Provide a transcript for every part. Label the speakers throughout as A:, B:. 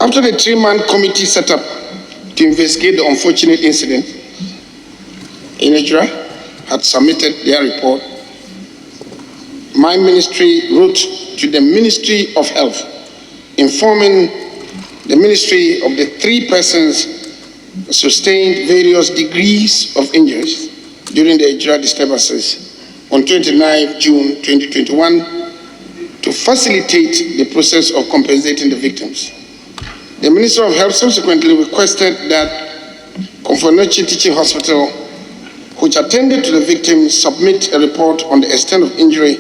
A: After the 3-man committee set up to investigate the unfortunate incident, Ejura had submitted their report. My ministry wrote to the Ministry of Health, informing the ministry of the 3 persons sustained various degrees of injuries during the Ejura disturbances on 29 June 2021 to facilitate the process of compensating the victims. The Minister of Health subsequently requested that Compensated Teaching Hospital, which attended to the victims, submit a report on the extent of injury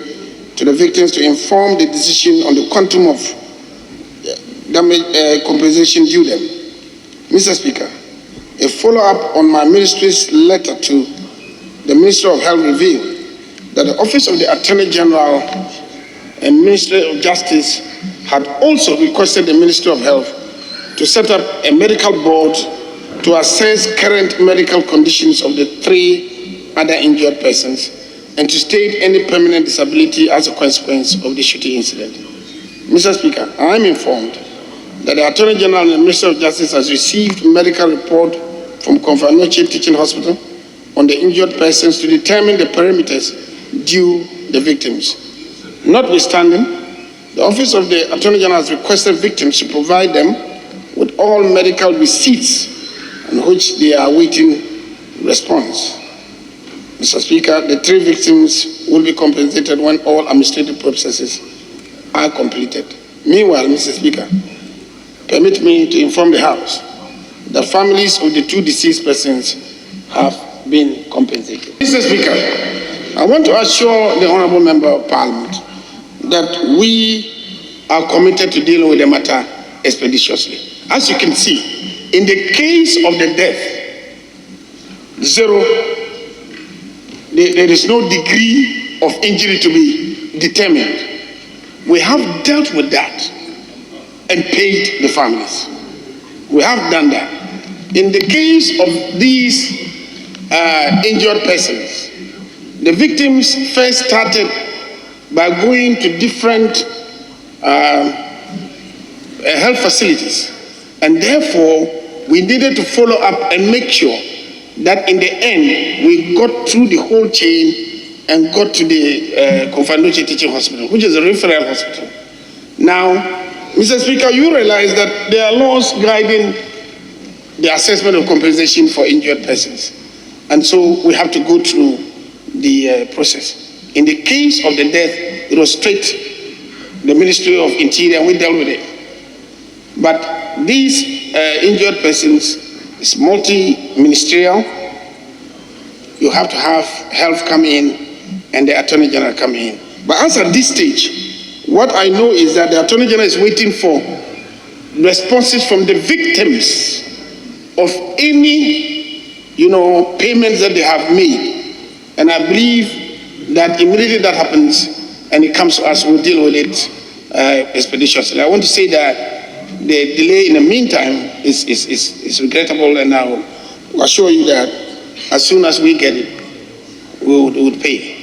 A: to the victims to inform the decision on the quantum of damage compensation due them. Mr. Speaker, a follow-up on my ministry's letter to the Minister of Health revealed that the Office of the Attorney General and Ministry of Justice had also requested the Ministry of Health to set up a medical board to assess current medical conditions of the 3 other injured persons and to state any permanent disability as a consequence of the shooting incident. Mr. Speaker, I am informed that the Attorney General and the Minister of Justice has received medical report from Compensated Teaching Hospital on the injured persons to determine the parameters due the victims. Notwithstanding, the Office of the Attorney General has requested victims to provide them with all medical receipts on which they are awaiting response. Mr. Speaker, the 3 victims will be compensated when all administrative processes are completed. Meanwhile, Mr. Speaker, permit me to inform the House that families of the 2 deceased persons have been compensated. Mr. Speaker, I want to assure the Honourable Member of Parliament that we are committed to dealing with the matter expeditiously. As you can see, in the case of the death, 0, there is no degree of injury to be determined. We have dealt with that and paid the families. We have done that. In the case of these injured persons, the victims first started by going to different health facilities, and therefore we needed to follow up and make sure that in the end we got through the whole chain and got to the Compensated Teaching Hospital, which is a referral hospital. Now, Mr. Speaker, you realize that there are laws guiding the assessment of compensation for injured persons, and so we have to go through the process. In the case of the death, it was straight the Ministry of Interior, and we dealt with it. But these injured persons is multi-ministerial. You have to have health come in and the Attorney General come in. But as at this stage, what I know is that the Attorney General is waiting for responses from the victims of any, payments that they have made. And I believe that immediately that happens and it comes to us, we'll deal with it expeditiously. I want to say that the delay in the meantime is regrettable, and I will assure you that as soon as we get it, we would pay.